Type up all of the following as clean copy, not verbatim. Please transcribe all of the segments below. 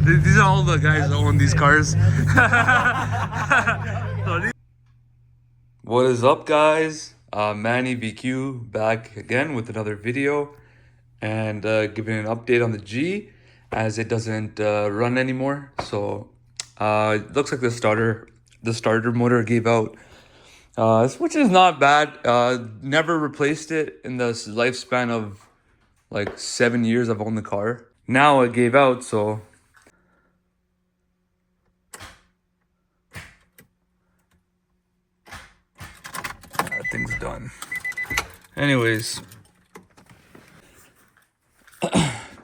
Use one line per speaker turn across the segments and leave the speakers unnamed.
These are all the guys that own these cars. What is up, guys? Manny VQ back again with another video and giving an update on the G as it doesn't run anymore. So it looks like the starter motor gave out, which is not bad. Never replaced it in the lifespan of like 7 years I've owned the car. Now it gave out, so that thing's done. Anyways,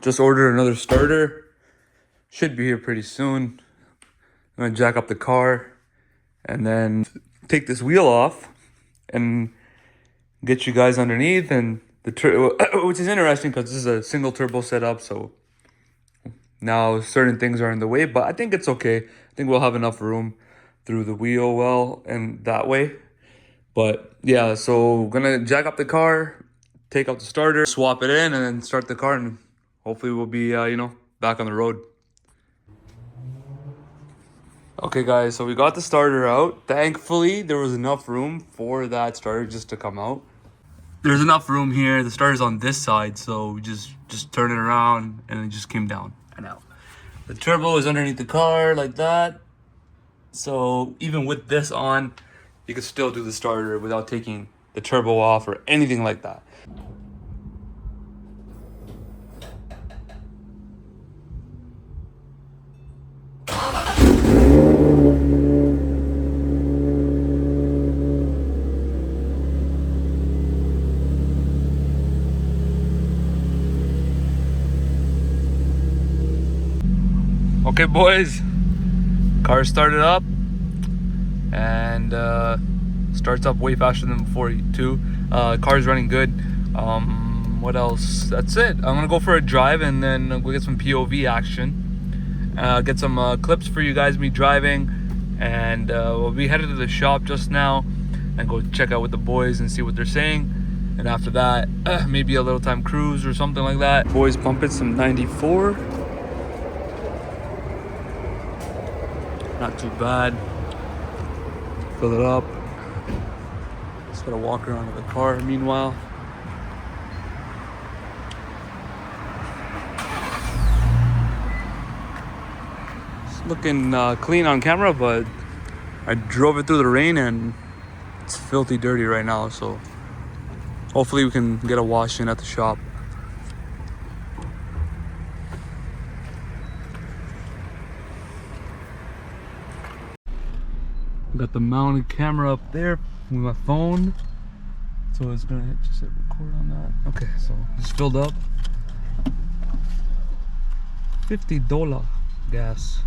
just ordered another starter. Should be here pretty soon. I'm gonna jack up the car and then take this wheel off and get you guys underneath, and which is interesting because this is a single turbo setup, so now certain things are in the way, but I think it's okay. I think we'll have enough room through the wheel well and that way. But yeah, so gonna jack up the car, take out the starter, swap it in, and then start the car, and hopefully we'll be back on the road. Okay guys, so we got the starter out. Thankfully there was enough room for that starter just to come out. There's enough room here. The starter's on this side, so we just turn it around and it just came down and out. The turbo is underneath the car like that, so even with this on, you can still do the starter without taking the turbo off or anything like that. Okay boys, car started up and starts up way faster than before too. Car's running good. What else? That's it. I'm gonna go for a drive and then we'll get some POV action. Get some clips for you guys, me driving, and we'll be headed to the shop just now and go check out with the boys and see what they're saying. And after that, maybe a little time cruise or something like that. Boys pumping some 94. Not too bad. Fill it up. Just gotta walk around to the car meanwhile. It's looking clean on camera, but I drove it through the rain and it's filthy dirty right now, so hopefully we can get a wash in at the shop. Got the mounted camera up there with my phone, so it's gonna just hit record on that. Okay, so just filled up. $50 gas.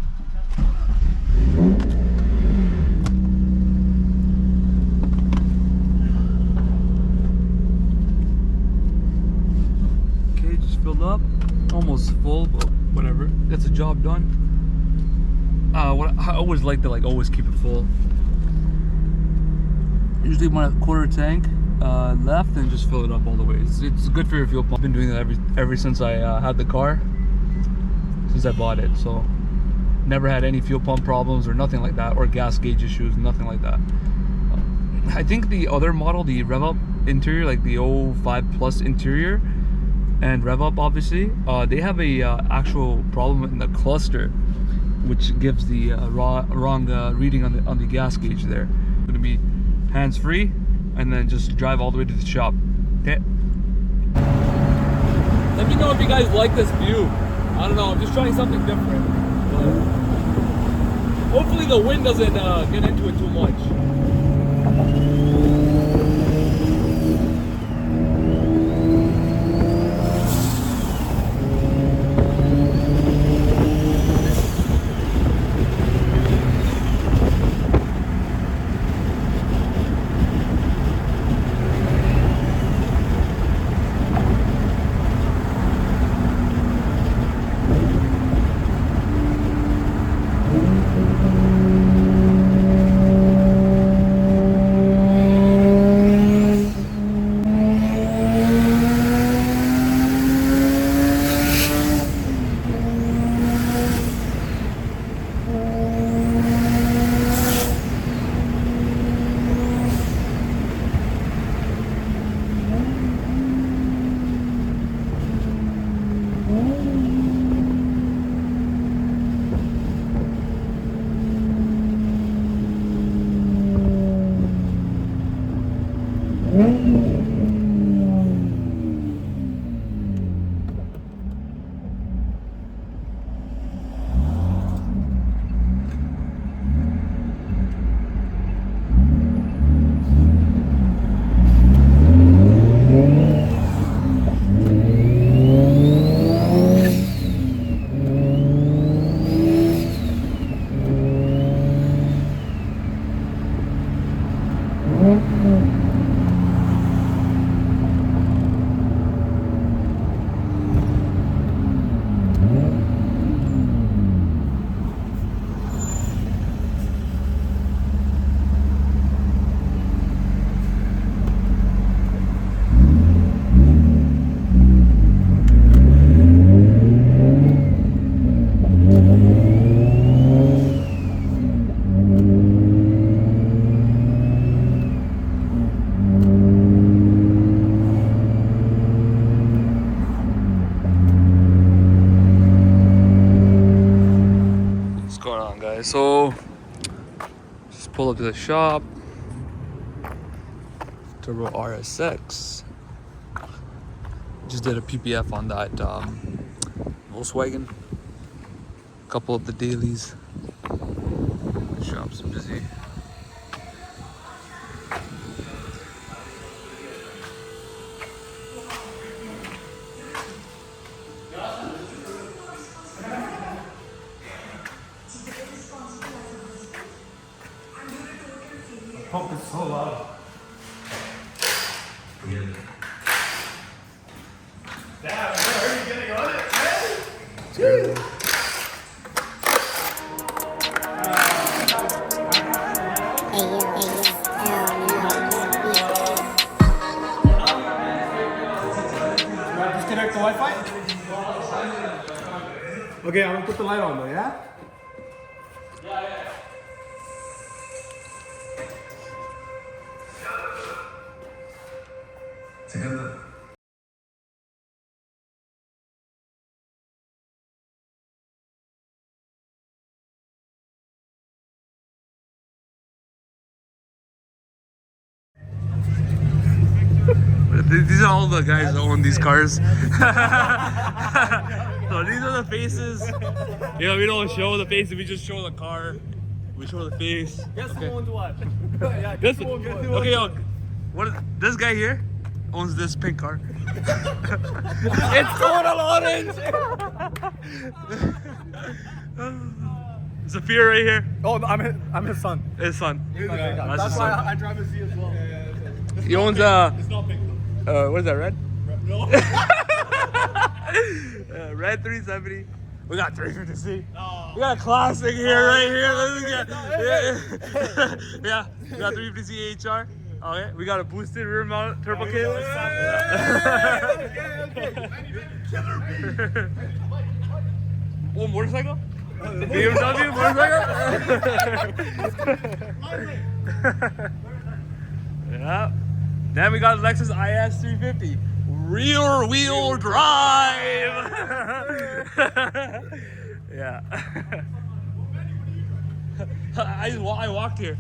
Okay, just filled up. Almost full, but whatever. Gets the job done. What I always like to always keep it full. Usually my quarter tank left and just fill it up all the way. It's good for your fuel pump. I've been doing that ever since I had the car, since I bought it. So never had any fuel pump problems or nothing like that, or gas gauge issues, nothing like that. I think the other model, the Rev Up interior, like the 05 Plus interior and Rev Up, obviously, they have a actual problem in the cluster, which gives the wrong reading on the gas gauge there. It's gonna be hands-free and then just drive all the way to the shop. Okay. Let me know if you guys like this view. I don't know, I'm just trying something different. But hopefully the wind doesn't get into it too much. Alright, so just pull up to the shop. Turbo RSX. Just did a PPF on that Volkswagen. A couple of the dailies. The shop's busy.
Pump is so loud. Damn, are you getting on it, man? Disconnect the Wi-Fi? Okay, I'm gonna put the light on though, yeah?
These are all the guys that own these cars. So these are the faces. You know, we don't show the faces, we just show the car. We show the face.
Guess
okay.
who owns what? Yeah,
This, okay, yo, what is, this guy here owns this pink car. It's total orange. Zafir right here.
Oh, no, I'm his son.
His son.
That's
his
why
son.
I drive a Z as well.
He owns
It's not pink though.
what is that, red?
No.
Red 370. We got 350C. Oh. We got a classic here, right here. Yeah, we got 350C HR. Okay, we got a boosted rear mount turbo kit. Okay. Oh, motorcycle? BMW motorcycle? Yeah. Then we got Lexus IS 350. Rear wheel drive. Yeah. I walked here.